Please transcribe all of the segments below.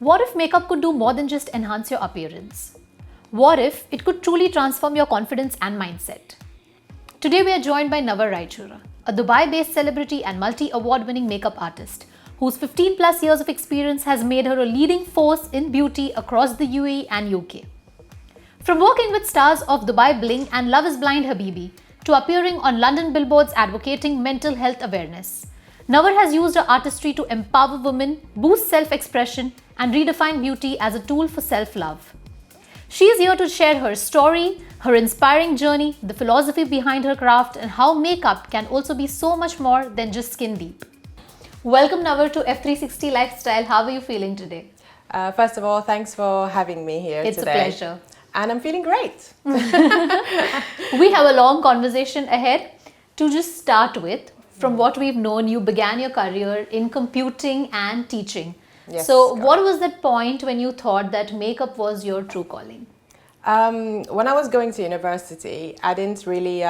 What if makeup could do more than just enhance your appearance? What if it could truly transform your confidence and mindset? Today we are joined by Nawar Raichura, a Dubai-based celebrity and multi-award-winning makeup artist whose 15 plus years of experience has made her a leading force in beauty across the UAE and UK. From working with stars of Dubai Bling and Love is Blind Habibi to appearing on London billboards advocating mental health awareness, Navar has used her artistry to empower women, boost self-expression, and redefine beauty as a tool for self-love. She is here to share her story, her inspiring journey, the philosophy behind her craft, and how makeup can also be so much more than just skin deep. Welcome, Navar, to F360 Lifestyle. How are you feeling today? First of all, thanks for having me here today. It's a pleasure. And I'm feeling great. We have a long conversation ahead. To just start with, from what we've known, you began your career in computing and teaching. Yes, so correct. what was that point when you thought that makeup was your true calling? When I was going to university, I didn't really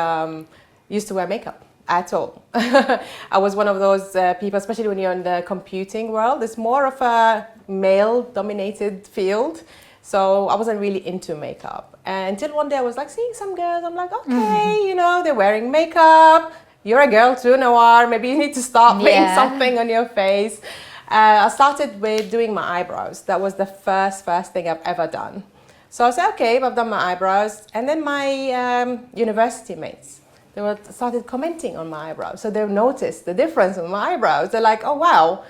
used to wear makeup at all. I was one of those people, especially when you're in the computing world, it's more of a male-dominated field. So I wasn't really into makeup. And until one day I was like seeing some girls, I'm like, okay, you know, they're wearing makeup. You're a girl too, Nawar. Maybe you need to start putting something on your face. I started with doing my eyebrows. That was the first thing I've ever done. So I said, okay, I've done my eyebrows. And then my university mates, they started commenting on my eyebrows. So they noticed the difference in my eyebrows. They're like, oh, wow.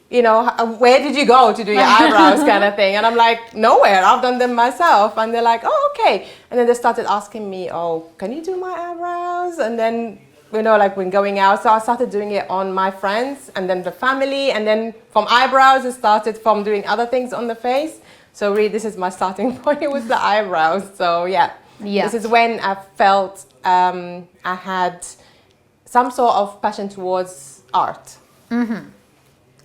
You know, where did you go to do your eyebrows kind of thing? And I'm like, nowhere, I've done them myself. And they're like, oh, okay. And then they started asking me, oh, can you do my eyebrows? And then, you know, like when going out, so I started doing it on my friends and then the family. And then from eyebrows, it started from doing other things on the face. So really, this is my starting point. It was the eyebrows. So yeah, this is when I felt I had some sort of passion towards art. Mm-hmm.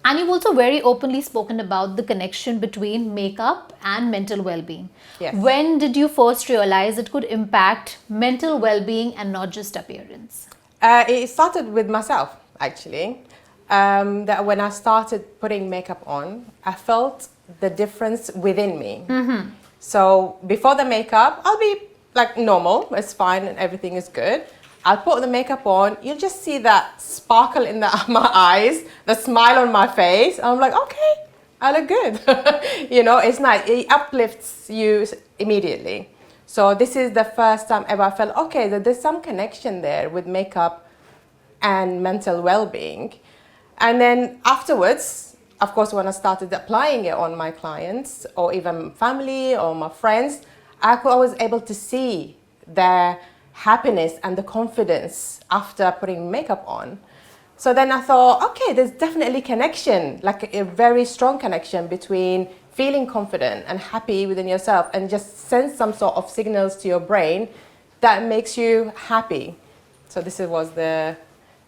And you've also very openly spoken about the connection between makeup and mental well-being. Yes. When did you first realize it could impact mental well-being and not just appearance? It started with myself, actually. That when I started putting makeup on, I felt the difference within me. Mm-hmm. So before the makeup, I'll be like normal, it's fine and everything is good. I'll put the makeup on, you'll just see that sparkle in my eyes, the smile on my face. I'm like, okay, I look good. You know, it's nice. It uplifts you immediately. So this is the first time ever I felt, okay, that there's some connection there with makeup and mental well-being. And then afterwards, of course, when I started applying it on my clients or even family or my friends, I was able to see their happiness and the confidence after putting makeup on. So then I thought, okay, there's definitely connection, like a very strong connection between feeling confident and happy within yourself and just send some sort of signals to your brain that makes you happy. So this was the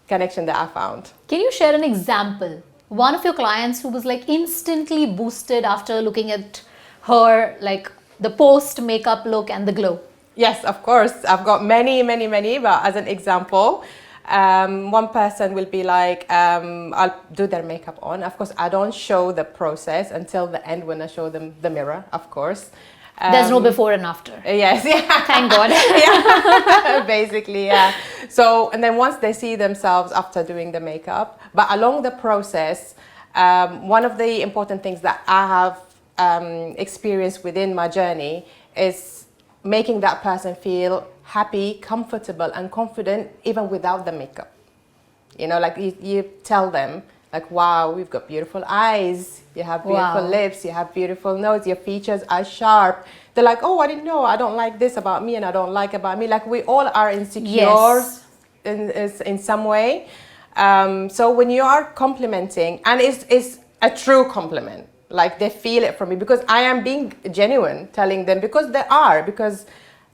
connection that I found. Can you share an example? One of your clients who was like instantly boosted after looking at her, like the post makeup look and the glow. Yes, of course. I've got many, but as an example, one person will be like, I'll do their makeup on. Of course, I don't show the process until the end when I show them the mirror, of course. There's no before and after. Yes, yeah. Thank God. Yeah, basically, yeah. So, and then once they see themselves after doing the makeup, but along the process, one of the important things that I have experienced within my journey is making that person feel happy, comfortable and confident even without the makeup. You know, like you tell them like, wow, we've got beautiful eyes, you have beautiful lips, you have beautiful nose, your features are sharp. They're like, oh, I didn't know, I don't like this about me and I don't like about me. Like we all are insecure in some way. So when you are complimenting, and it's a true compliment, like they feel it from me because I am being genuine, telling them because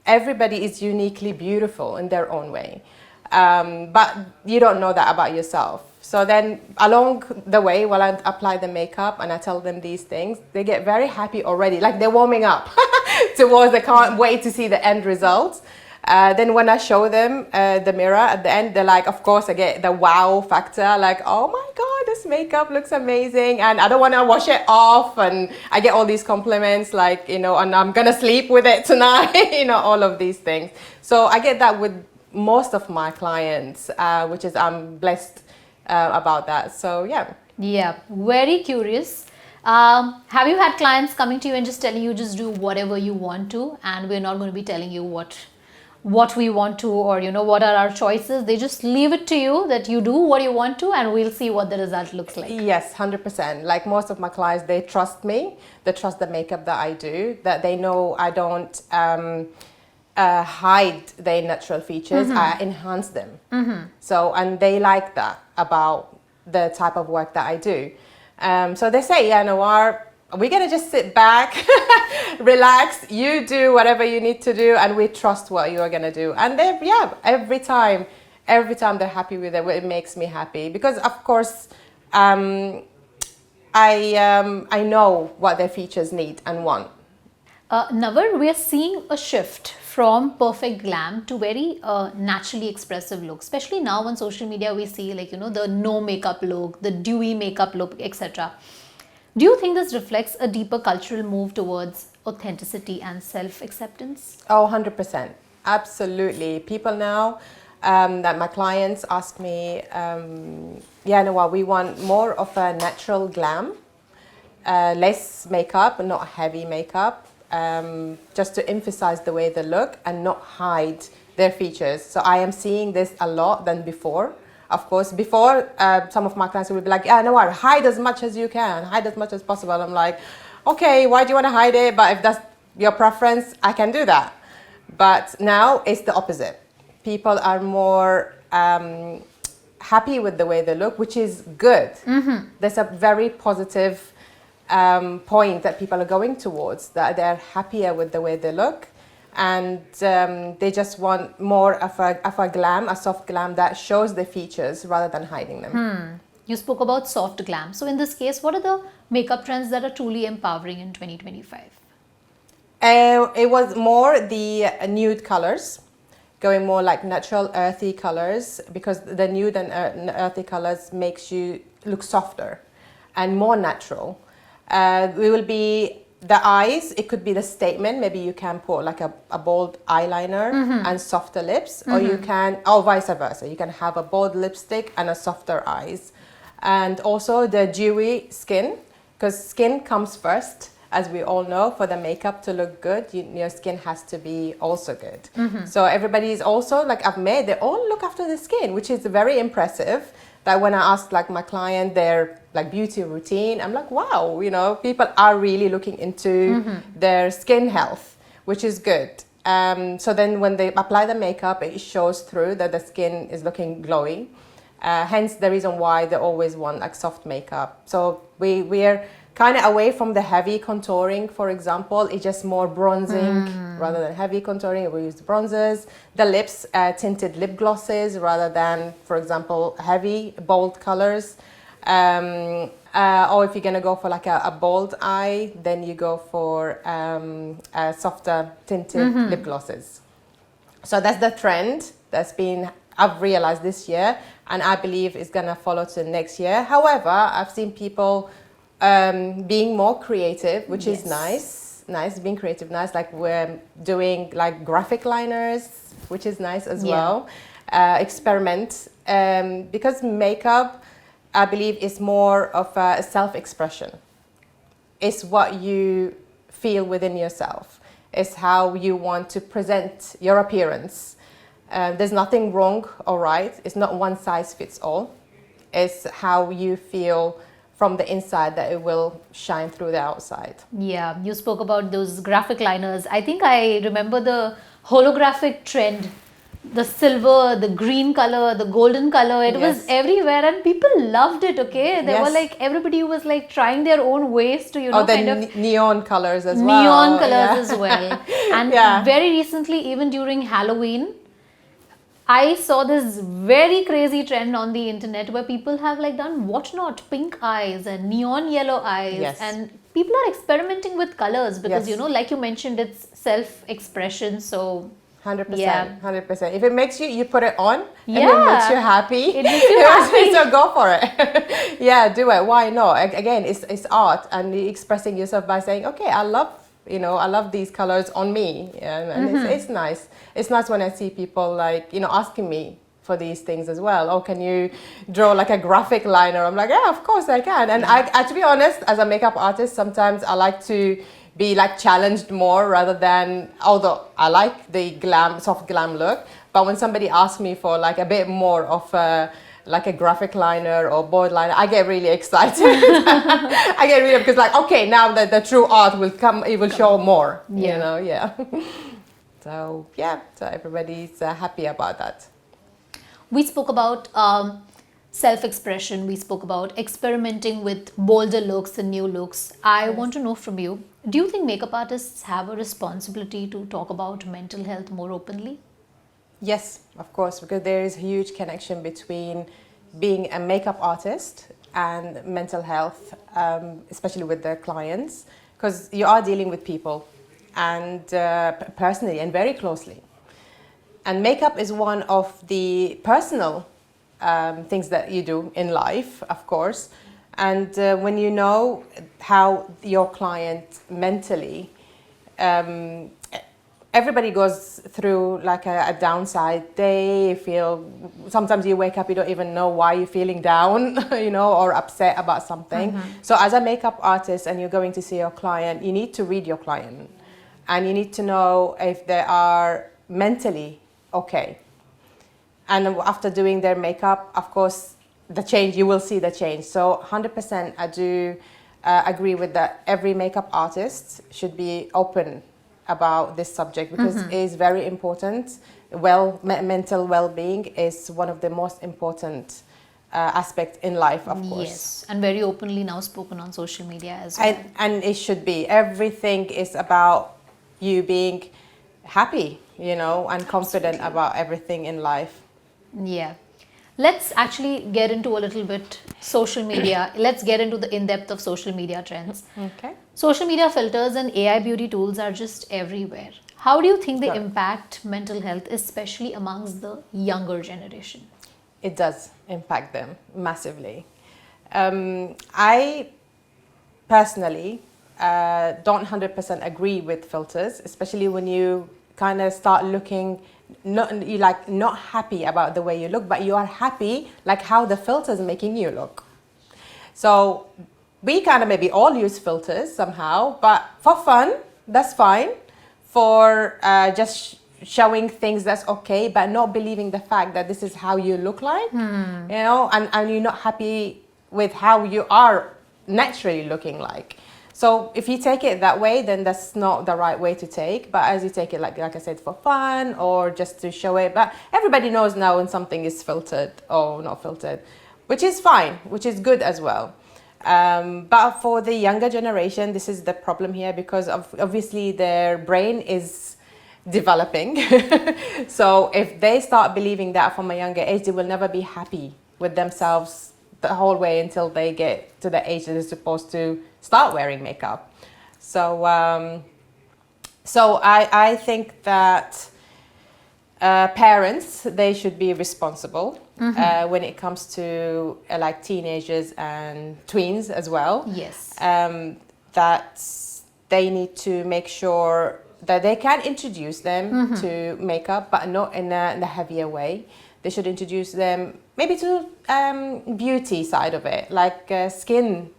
everybody is uniquely beautiful in their own way. But you don't know that about yourself. So then along the way, while I apply the makeup and I tell them these things, they get very happy already, like they're warming up towards, they can't wait to see the end result. Then when I show them the mirror at the end, they're like, of course, I get the wow factor, like, oh my God, this makeup looks amazing, and I don't want to wash it off, and I get all these compliments like, and I'm gonna sleep with it tonight, all of these things. So I get that with most of my clients, which is I'm blessed about that. So yeah. Yeah, very curious. Have you had clients coming to you and just telling you just do whatever you want to, and we're not going to be telling you what we want to, or what are our choices? They just leave it to you that you do what you want to, and we'll see what the result looks like. Yes, 100%. Like most of my clients, they trust me. They trust the makeup that I do. That they know I don't hide their natural features. I enhance them. So, and they like that about the type of work that I do. So they say, yeah, Nawar, we're going to just sit back, relax, you do whatever you need to do, and we trust what you are going to do. And they, every time they're happy with it, it makes me happy. Because, of course, I know what their features need and want. Navar, we are seeing a shift from perfect glam to very naturally expressive look. Especially now on social media, we see the no makeup look, the dewy makeup look, etc. Do you think this reflects a deeper cultural move towards authenticity and self-acceptance? Oh, 100%. Absolutely. People now, that my clients ask me, Nawar, we want more of a natural glam, less makeup, not heavy makeup, just to emphasize the way they look and not hide their features. So I am seeing this a lot than before. Of course, before, some of my clients will be like, yeah, Nawar, hide as much as you can, hide as much as possible. I'm like, okay, why do you want to hide it? But if that's your preference, I can do that. But now it's the opposite. People are more happy with the way they look, which is good. There's a very positive point that people are going towards, that they're happier with the way they look. And they just want more of a glam, a soft glam that shows the features rather than hiding them. You spoke about soft glam. So in this case, what are the makeup trends that are truly empowering in 2025? It was more the nude colors, going more like natural earthy colors, because the nude and earthy colors makes you look softer and more natural. We will be the eyes, it could be the statement. Maybe you can put like a bold eyeliner and softer lips, or you can, or vice versa. You can have a bold lipstick and a softer eyes. And also the dewy skin, because skin comes first, as we all know. For the makeup to look good, your skin has to be also good. So everybody is also, like I've made, they all look after the skin, which is very impressive. That when I ask like my client their like beauty routine, I'm like, wow, people are really looking into their skin health, which is good. So then when they apply the makeup, it shows through that the skin is looking glowy. Hence the reason why they always want like soft makeup. So we're kind of away from the heavy contouring, for example. It's just more bronzing rather than heavy contouring. We use bronzers. The lips, tinted lip glosses rather than, for example, heavy, bold colors. Or if you're going to go for like a bold eye, then you go for softer tinted lip glosses. So that's the trend that's been, I've realized this year, and I believe it's going to follow to next year. However, I've seen people being more creative, which is nice, being creative, nice. Like we're doing like graphic liners, which is nice as well. Experiment, because makeup, I believe, is more of a self-expression. It's what you feel within yourself. It's how you want to present your appearance. There's nothing wrong or right. It's not one size fits all. It's how you feel from the inside that it will shine through the outside. Yeah, you spoke about those graphic liners. I think I remember the holographic trend, the silver, the green color, the golden color. It was everywhere and people loved it, okay? They were like, everybody was like trying their own ways to, neon colors as well. Neon colors as well. And very recently, even during Halloween, I saw this very crazy trend on the internet where people have like done whatnot, pink eyes and neon yellow eyes, and people are experimenting with colors because like you mentioned, it's self-expression. So 100%, Yeah. 100%. If it makes you put it on, and it Yeah. makes you happy, It makes you happy. so go for it. Yeah, do it. Why not? Again, it's art, and you're expressing yourself by saying, okay, I love these colors on me, and it's nice. It's nice when I see people like, asking me for these things as well. Oh, can you draw like a graphic liner? I'm like, yeah, of course I can. And I to be honest, as a makeup artist, sometimes I like to be like challenged more rather than, although I like the soft glam look, but when somebody asks me for like a bit more of like a graphic liner or board liner, I get really excited. I get really, because like, okay, now that the true art will come, it will show more, yeah. So everybody's happy about that. We spoke about self-expression. We spoke about experimenting with bolder looks and new looks. I want to know from you, do you think makeup artists have a responsibility to talk about mental health more openly? Yes, of course, because there is a huge connection between being a makeup artist and mental health, especially with their clients, because you are dealing with people, and personally and very closely. And makeup is one of the personal things that you do in life, of course. And when you know how your client mentally, everybody goes through like a downside day. Sometimes you wake up, you don't even know why you're feeling down, or upset about something. So as a makeup artist and you're going to see your client, you need to read your client. And you need to know if they are mentally okay. And after doing their makeup, of course, you will see the change. So 100% I do agree with that. Every makeup artist should be open about this subject, because it is very important. Mental well-being is one of the most important aspects in life, of course. Yes, and very openly now spoken on social media as well. And it should be. Everything is about you being happy, and confident about everything in life. Yeah. Let's actually get into a little bit social media. Let's get into the in-depth of social media trends. Okay. Social media filters and AI beauty tools are just everywhere. How do you think they impact mental health, especially amongst the younger generation? It does impact them massively. I personally don't 100% agree with filters, especially when you kind of start looking, not happy about the way you look, but you are happy like how the filter is making you look. So we kind of maybe all use filters somehow, but for fun, that's fine. For just showing things, that's okay, but not believing the fact that this is how you look like, and you're not happy with how you are naturally looking like. So if you take it that way, then that's not the right way to take. But as you take it, like I said, for fun or just to show it. But everybody knows now when something is filtered or not filtered, which is fine, which is good as well. But for the younger generation, this is the problem here, because obviously their brain is developing. So if they start believing that from a younger age, they will never be happy with themselves the whole way until they get to the age that they're supposed to start wearing makeup. So I think that parents, they should be responsible when it comes to like teenagers and tweens as well. Yes. That they need to make sure that they can introduce them to makeup, but not in a heavier way. They should introduce them maybe to beauty side of it, like skin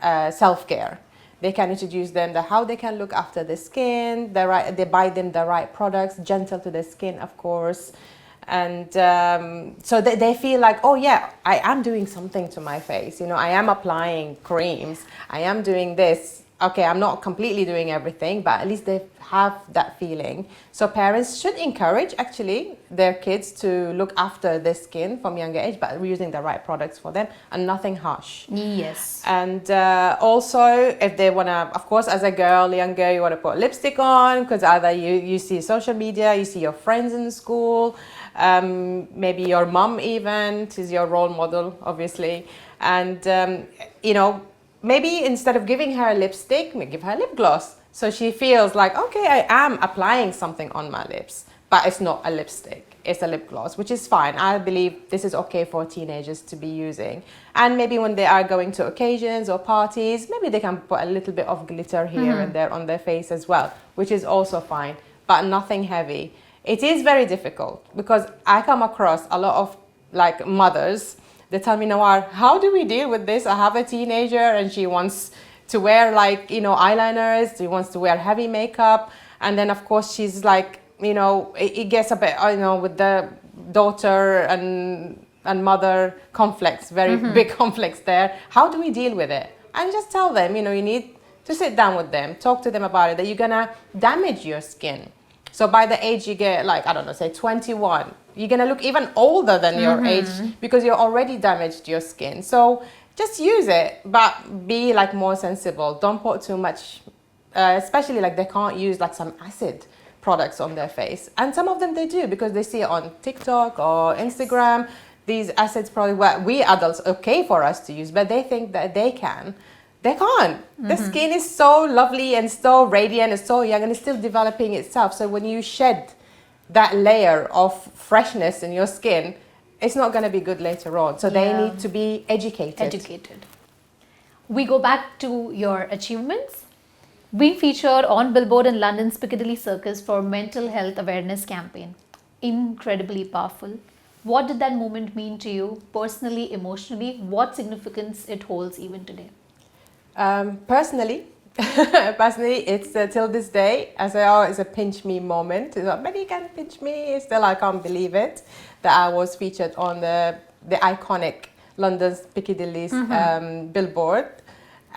self-care. They can introduce them to how they can look after the skin. They buy them the right products, gentle to the skin, of course. And so they feel like, oh yeah, I am doing something to my face. I am applying creams. I am doing this. Okay, I'm not completely doing everything, but at least they have that feeling. So parents should encourage actually their kids to look after their skin from younger age, but using the right products for them and nothing harsh. Yes. And also, if they want to, of course, as a girl, younger, you want to put lipstick on, because either you see social media, you see your friends in school, maybe your mom even is your role model, obviously. And, maybe instead of giving her a lipstick, maybe give her lip gloss. So she feels like, okay, I am applying something on my lips. but it's not a lipstick. It's a lip gloss, which is fine. I believe this is okay for teenagers to be using. And maybe when they are going to occasions or parties, maybe they can put a little bit of glitter here and there on their face as well, which is also fine, but nothing heavy. It is very difficult because I come across a lot of like mothers. They tell me, Nawar, how do we deal with this? I have a teenager and she wants to wear like, eyeliners. She wants to wear heavy makeup. And then of course she's like, it gets a bit, with the daughter and mother conflicts, very big conflicts there. How do we deal with it? And just tell them, you need to sit down with them, talk to them about it, that you're gonna damage your skin. So by the age you get, like, I don't know, say 21, you're gonna look even older than your age because you're already damaged your skin. So just use it, but be like more sensible. Don't put too much, especially like they can't use like some acid products on their face, and some of them they do because they see it on TikTok or Instagram. These acids probably what we adults okay for us to use, but they think that they can't. The skin is so lovely and so radiant and so young, and it's still developing itself. So when you shed that layer of freshness in your skin, it's not going to be good later on. So they need to be educated. We go back to your achievements. Being featured on Billboard in London's Piccadilly Circus for mental health awareness campaign. Incredibly powerful. What did that moment mean to you personally, emotionally? What significance it holds even today? Personally, it's till this day, I say, oh, it's a pinch me moment. It's like, but you can pinch me. Still, I can't believe it that I was featured on the iconic London's Piccadilly's Billboard.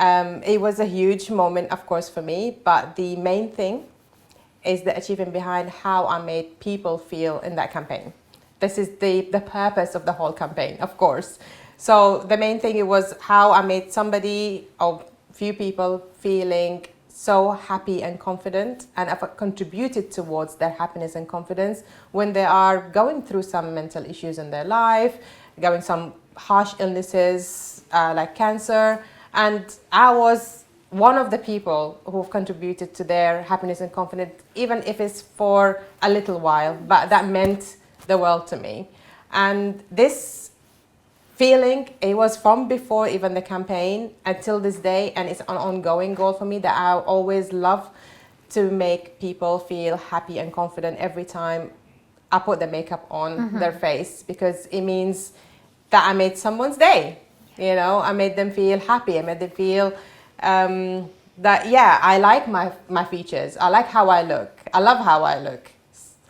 It was a huge moment, of course, for me, but the main thing is the achievement behind how I made people feel in that campaign. This is the purpose of the whole campaign, of course. So the main thing, it was how I made somebody or few people feeling so happy and confident, and I've contributed towards their happiness and confidence when they are going through some mental issues in their life, going some harsh illnesses like cancer. And I was one of the people who've contributed to their happiness and confidence, even if it's for a little while, but that meant the world to me. And this feeling, it was from before even the campaign until this day, and it's an ongoing goal for me that I always love to make people feel happy and confident every time I put the makeup on their face, because it means that I made someone's day. I made them feel happy. I made them feel that, I like my features. I like how I look. I love how I look.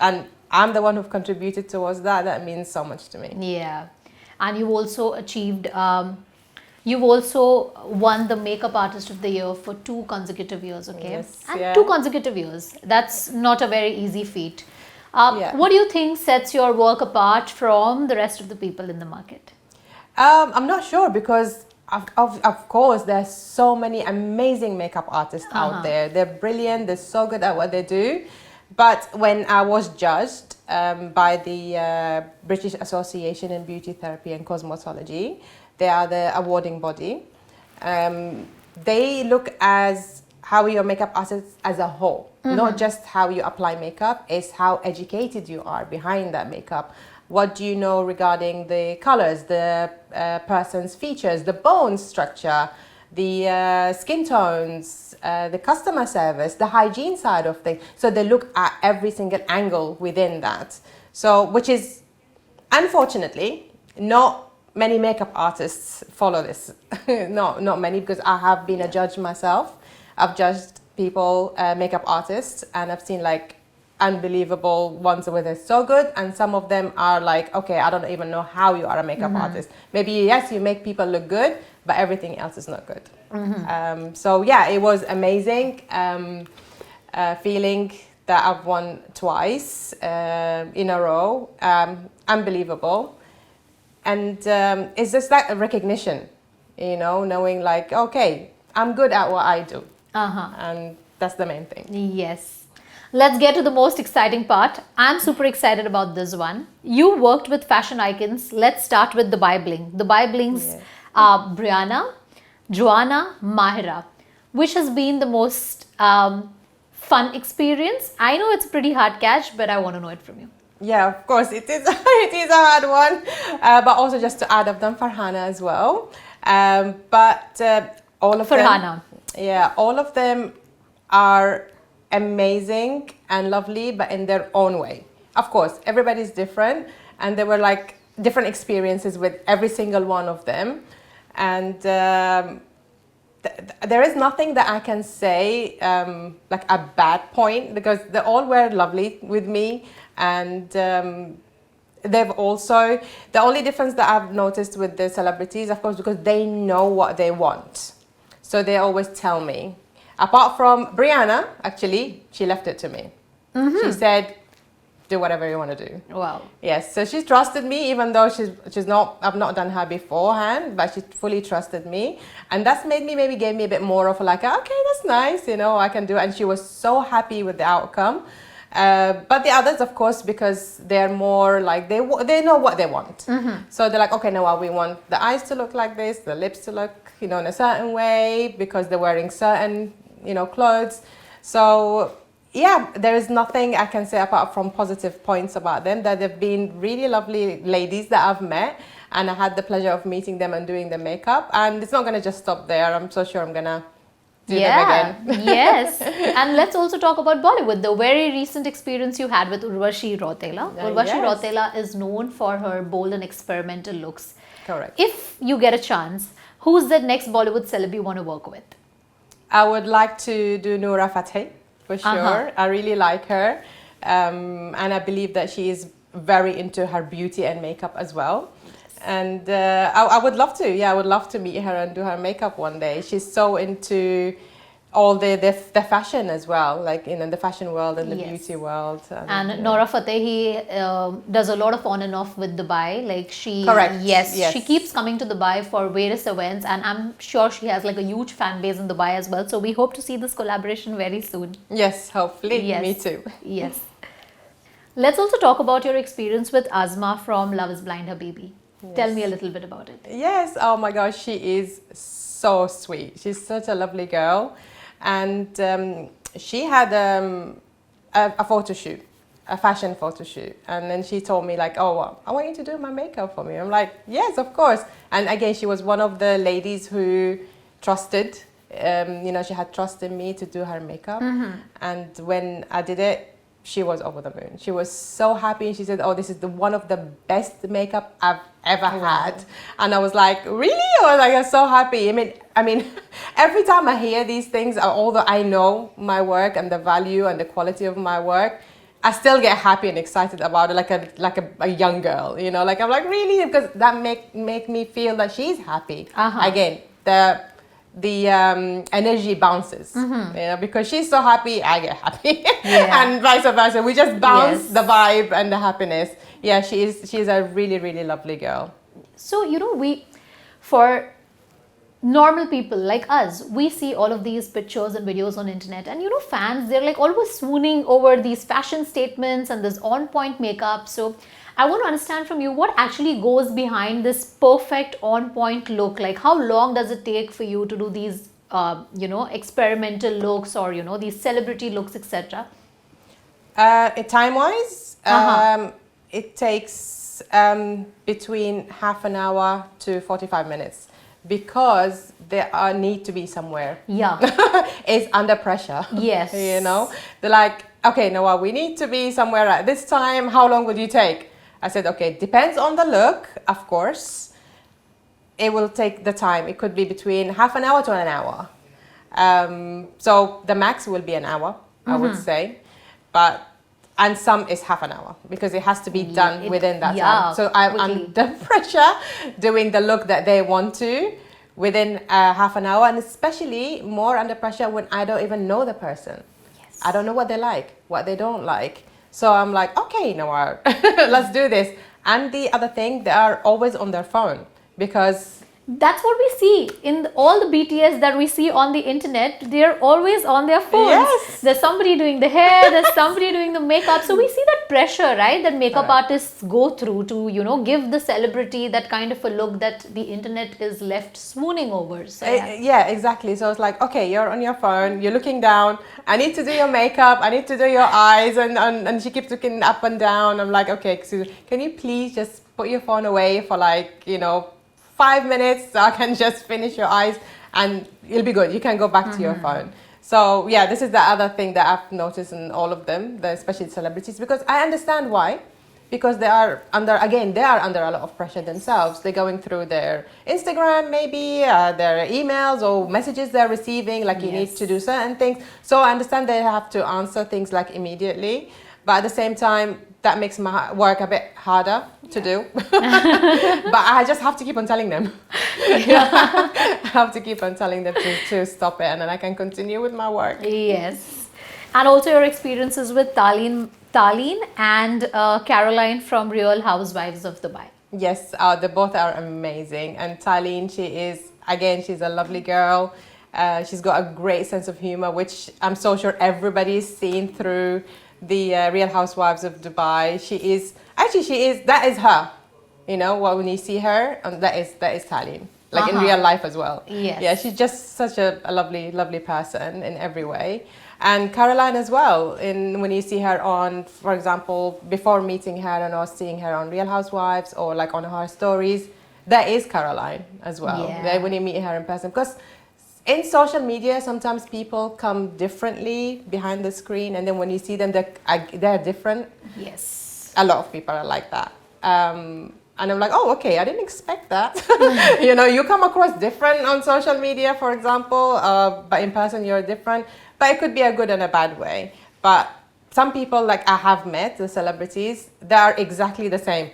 And I'm the one who've contributed towards that. That means so much to me. Yeah. And you've also achieved, you've also won the Makeup Artist of the Year for 2 consecutive years, okay? Yes, and 2 consecutive years. That's not a very easy feat. What do you think sets your work apart from the rest of the people in the market? I'm not sure, because of course there's so many amazing makeup artists out there. They're brilliant, they're so good at what they do. But when I was judged by the British Association in Beauty Therapy and Cosmetology, they are the awarding body. They look as how your makeup artist as a whole, not just how you apply makeup, it's how educated you are behind that makeup. What do you know regarding the colors, the person's features, the bone structure, the skin tones, the customer service, the hygiene side of things. So they look at every single angle within that. So, which is, unfortunately, not many makeup artists follow this. Not many, because I have been a judge myself. I've judged people, makeup artists, and I've seen like unbelievable ones where they're so good, and some of them are like, okay, I don't even know how you are a makeup artist. Maybe yes, you make people look good, but everything else is not good. So yeah, it was amazing feeling that I've won twice in a row. Unbelievable. And it's just like a recognition, knowing like, okay, I'm good at what I do. And that's the main thing. Yes. Let's get to the most exciting part. I'm super excited about this one. You worked with fashion icons. Let's start with Dubai Bling. Dubai Bling's Brianna, Joanna, Mahira. Which has been the most fun experience? I know it's a pretty hard catch, but I want to know it from you. Yeah, of course, it is. It is a hard one, but also just to add, I've done for Hana as well. But all of For them, Hana. yeah, all of them are amazing and lovely, but in their own way. Of course, everybody's different, and there were like different experiences with every single one of them, and there is nothing that I can say like a bad point, because they all were lovely with me, and they've also, the only difference that I've noticed with the celebrities, of course, because they know what they want, so they always tell me. Apart from Brianna, actually, she left it to me. She said, do whatever you want to do. Wow. Yes, so she trusted me, even though she's not, I've not done her beforehand, but she fully trusted me. And that's made me, maybe gave me a bit more of like, okay, that's nice, you know, I can do it. And she was so happy with the outcome. But the others, of course, because they're more like, they know what they want. So they're like, okay, no, we want the eyes to look like this, the lips to look, you know, in a certain way, because they're wearing certain, you know, clothes. So yeah, there is nothing I can say apart from positive points about them, that they've been really lovely ladies that I've met, and I had the pleasure of meeting them and doing the makeup. And it's not going to just stop there. I'm so sure I'm going to do them again. Yes. And let's also talk about Bollywood, the very recent experience you had with Urvashi Rautela. Urvashi yes. Rautela is known for her bold and experimental looks. Correct. If you get a chance, who's the next Bollywood celeb you want to work with? I would like to do Nora Fatehi, for sure. I really like her. And I believe that she is very into her beauty and makeup as well. And I would love to, I would love to meet her and do her makeup one day. She's so into all the fashion as well, like in the fashion world and the beauty world. And Nora Fatehi does a lot of on and off with Dubai. Like she, Correct. Yes, Yes. she keeps coming to Dubai for various events, and I'm sure she has like a huge fan base in Dubai as well. So we hope to see this collaboration very soon. Yes, hopefully. Yes. Me too. Yes. Let's also talk about your experience with Asma from Love is Blind Habibi. Tell me a little bit about it. Yes, oh my gosh, she is so sweet. She's such a lovely girl. And she had a photo shoot, a fashion photo shoot. And then she told me like, oh, I want you to do my makeup for me. I'm like, yes, of course. And again, she was one of the ladies who trusted, you know, she had trust in me to do her makeup. And when I did it, she was over the moon. She was so happy, and she said, oh, this is one of the best makeup I've ever had. And I was like, really? I was like, I'm so happy. I mean, every time I hear these things, although I know my work and the value and the quality of my work, I still get happy and excited about it, like a young girl, you know, like I'm like, really? Because that make me feel that she's happy. Again, the energy bounces, you know, because she's so happy, I get happy, and vice versa. We just bounce the vibe and the happiness. Yeah, she's a really, really lovely girl. So, you know, for normal people like us, we see all of these pictures and videos on internet, and you know, fans, they're like always swooning over these fashion statements and this on-point makeup. So I want to understand from you what actually goes behind this perfect on-point look. Like, how long does it take for you to do these, you know, experimental looks, or, you know, these celebrity looks, etc.? Time-wise, it takes between half an hour to 45 minutes. Because they need to be somewhere. Yeah. It's under pressure. Yes. You know, they're like, okay, Noah, we need to be somewhere at this time. How long would you take? I said, okay, depends on the look, of course. It will take the time. It could be between half an hour to an hour. So the max will be an hour, I would say. And some is half an hour, because it has to be done within that time. So I'm under pressure doing the look that they want to within half an hour, and especially more under pressure when I don't even know the person. Yes. I don't know what they like, what they don't like. So I'm like, okay, Nawar, let's do this. And the other thing, they are always on their phone, because That's what we see in all the BTS that we see on the internet. They're always on their phones. Yes. There's somebody doing the hair, there's somebody doing the makeup. So we see that pressure, right, that makeup artists go through to, give the celebrity that kind of a look that the internet is left swooning over. So, yeah, exactly. So it's like, okay, you're on your phone, you're looking down, I need to do your makeup, I need to do your eyes, and she keeps looking up and down. I'm like, okay, excuse me, can you please just put your phone away for 5 minutes so I can just finish your eyes and you'll be good. You can go back to your phone. So yeah, this is the other thing that I've noticed in all of them, especially celebrities, because I understand why. Because they are under a lot of pressure themselves. They're going through their Instagram, maybe their emails or messages they're receiving, like you need to do certain things. So I understand they have to answer things like immediately, but at the same time, that makes my work a bit harder to do. But I just have to keep on telling them. I have to keep on telling them to stop it, and then I can continue with my work. Yes. And also your experiences with Taleen and Caroline from Real Housewives of Dubai. Yes, they both are amazing. And Taleen, she's a lovely girl. She's got a great sense of humor, which I'm so sure everybody's seen through the Real Housewives of Dubai. That is her. When you see her, that is Taleen. Like in real life as well. Yes. Yeah, she's just such a lovely, lovely person in every way. And Caroline as well, when you see her on, for example, before meeting her or seeing her on Real Housewives or like on her stories, that is Caroline as well. Yeah. When you meet her in person. Because in social media, sometimes people come differently behind the screen, and then when you see them, they're different. Yes. A lot of people are like that. And I'm like, oh, okay, I didn't expect that. You come across different on social media, for example, but in person you're different. But it could be a good and a bad way. But some people, like I have met, the celebrities, they are exactly the same.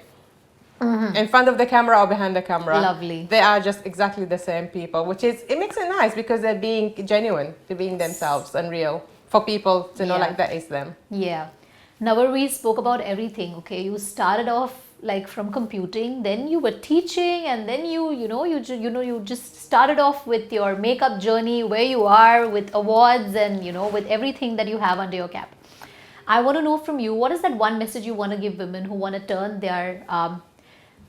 In front of the camera or behind the camera. Lovely. They are just exactly the same people, it makes it nice because they're being genuine, they're being themselves and real for people to know like that is them. Yeah. Nawar, we spoke about everything, okay? You started off like from computing, then you were teaching, and then you just started off with your makeup journey, where you are with awards and with everything that you have under your cap. I want to know from you, what is that one message you want to give women who want to turn their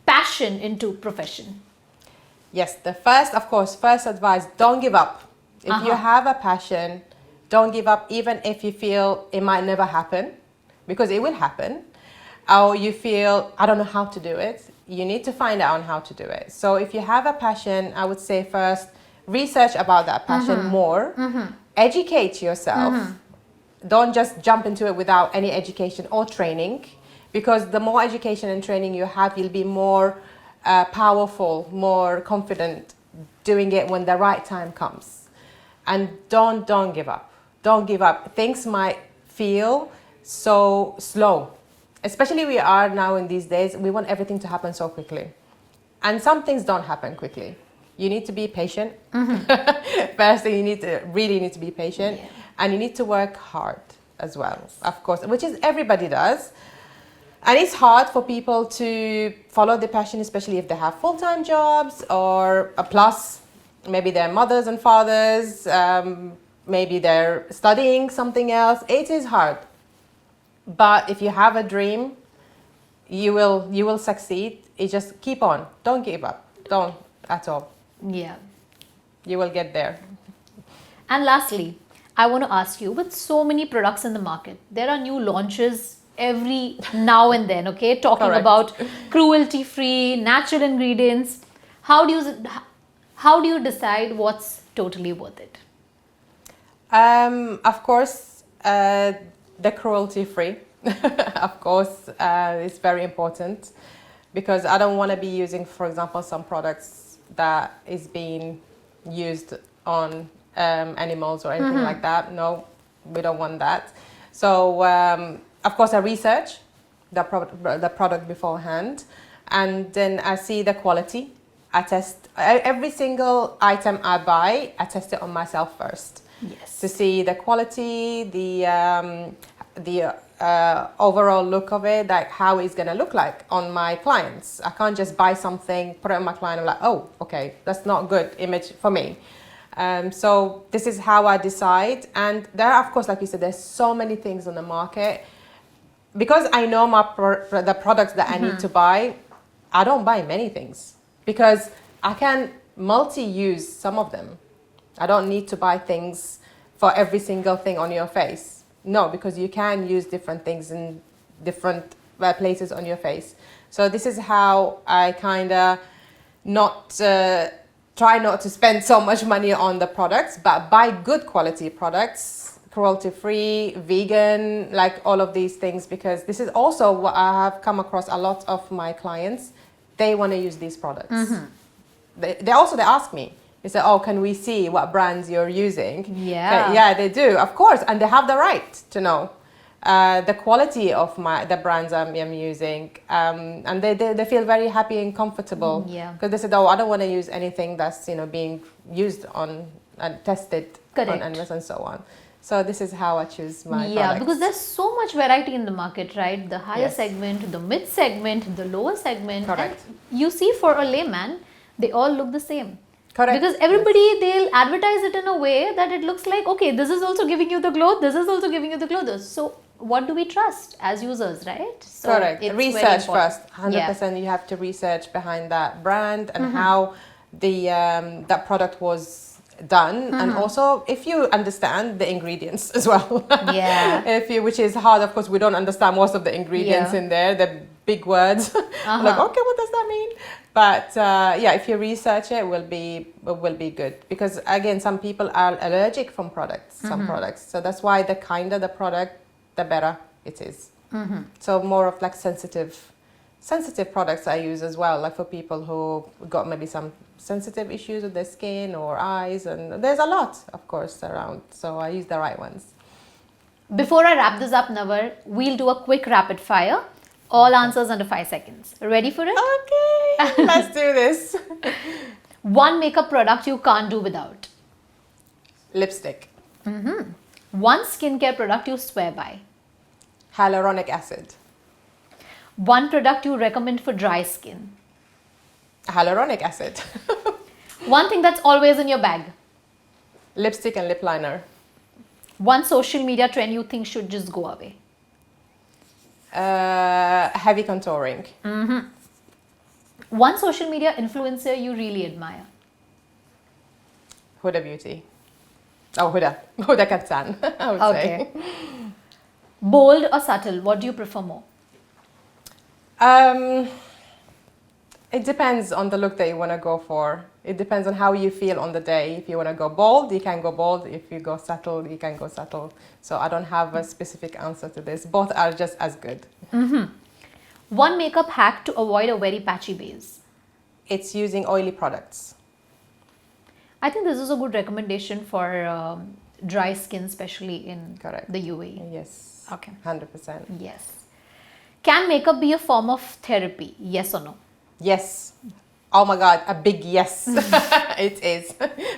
passion into profession? Yes, the first advice, don't give up. If you have a passion, don't give up, even if you feel it might never happen, because it will happen. Or you feel, I don't know how to do it. You need to find out on how to do it. So if you have a passion, I would say first, research about that passion more. Educate yourself. Don't just jump into it without any education or training, because the more education and training you have, you'll be more powerful, more confident doing it when the right time comes. And don't give up. Don't give up. Things might feel so slow. Especially we are now in these days, we want everything to happen so quickly. And some things don't happen quickly. You need to be patient. First thing, you really need to be patient. Yeah. And you need to work hard as well, of course, which is everybody does. And it's hard for people to follow their passion, especially if they have full-time jobs or a plus, maybe they're mothers and fathers, maybe they're studying something else. It is hard. But if you have a dream, you will succeed. You just keep on. Don't give up. Don't at all. Yeah. You will get there. And lastly, I want to ask you, with so many products in the market, there are new launches every now and then, okay? Talking about cruelty-free, natural ingredients. How do you decide what's totally worth it? Of course, the cruelty-free, of course, is very important, because I don't want to be using, for example, some products that is being used on animals or anything like that. No, we don't want that. So, of course, I research the product beforehand, and then I see the quality. I test every single item I buy. I test it on myself first. Yes. To see the quality, the overall look of it, like how it's gonna look like on my clients. I can't just buy something, put it on my client, I'm like, oh, okay, that's not good image for me. So this is how I decide. And there are, of course, like you said, there's so many things on the market. Because I know the products that I need to buy, I don't buy many things because I can multi-use some of them. I don't need to buy things for every single thing on your face. No, because you can use different things in different places on your face. So this is how I kind of try not to spend so much money on the products, but buy good quality products, cruelty-free, vegan, like all of these things, because this is also what I have come across a lot of my clients. They want to use these products. They ask me, they say, oh, can we see what brands you're using? Yeah. Yeah, they do, of course. And they have the right to know the quality of the brands I'm using. And they feel very happy and comfortable. Yeah. Because they said, oh, I don't want to use anything that's, being used on and tested on animals and so on. So this is how I choose my products. Because there's so much variety in the market, right? The higher segment, the mid segment, the lower segment. Correct. And you see, for a layman, they all look the same. Correct. Because everybody, they'll advertise it in a way that it looks like, okay, this is also giving you the glow, this is also giving you the glow. So what do we trust as users, right? So correct. Research first. 100% you have to research behind that brand and how that product was done, and also if you understand the ingredients as well. Which is hard, of course. We don't understand most of the ingredients in there, the big words. Like, okay, what does that mean? But if you research it, will be good, because again, some people are allergic from products, some products. So that's why the kinder the product, the better it is. So more of like sensitive products I use as well, like for people who got maybe some sensitive issues with their skin or eyes, and there's a lot, of course, around. So I use the right ones. Before I wrap this up, Navar, we'll do a quick rapid fire. All answers under 5 seconds. Ready for it? Okay, let's do this. One makeup product you can't do without. Lipstick. One skincare product you swear by. Hyaluronic acid. One product you recommend for dry skin. Hyaluronic acid. One thing that's always in your bag. Lipstick and lip liner. One social media trend you think should just go away. Heavy contouring. One social media influencer you really admire. Huda Beauty. Oh, Huda Katsan, I would say. Bold or subtle, what do you prefer more? It depends on the look that you want to go for. It depends on how you feel on the day. If you want to go bold, you can go bold. If you go subtle, you can go subtle. So I don't have a specific answer to this. Both are just as good. One makeup hack to avoid a very patchy base. It's using oily products. I think this is a good recommendation for dry skin, especially in the UAE. Yes. Okay. 100%. Yes. Can makeup be a form of therapy? Yes or no? Yes. Oh my God, a big yes. It is.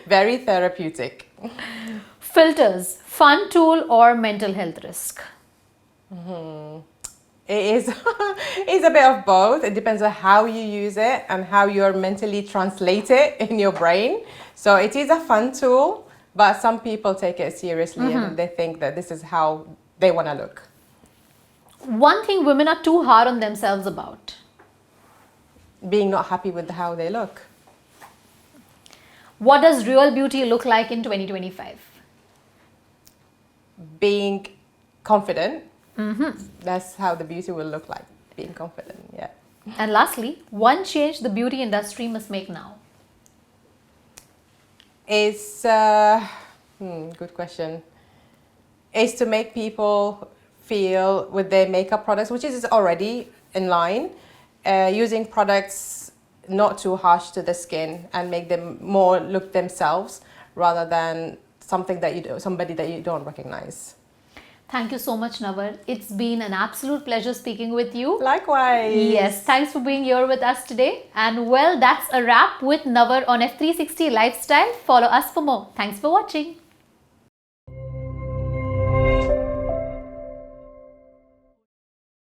Very therapeutic. Filters, fun tool or mental health risk? It is it's a bit of both. It depends on how you use it and how you're mentally translate it in your brain. So it is a fun tool, but some people take it seriously and they think that this is how they want to look. One thing women are too hard on themselves about. Being not happy with how they look. What does real beauty look like in 2025? Being confident. That's how the beauty will look like. Being confident, yeah. And lastly, one change the beauty industry must make now. It's good question. Is to make people feel with their makeup products, which is already in line, using products not too harsh to the skin and make them more look themselves rather than somebody that you don't recognize. Thank you so much, Navar. It's been an absolute pleasure speaking with you. Likewise. Yes, thanks for being here with us today. And well, that's a wrap with Navar on F360 Lifestyle. Follow us for more. Thanks for watching.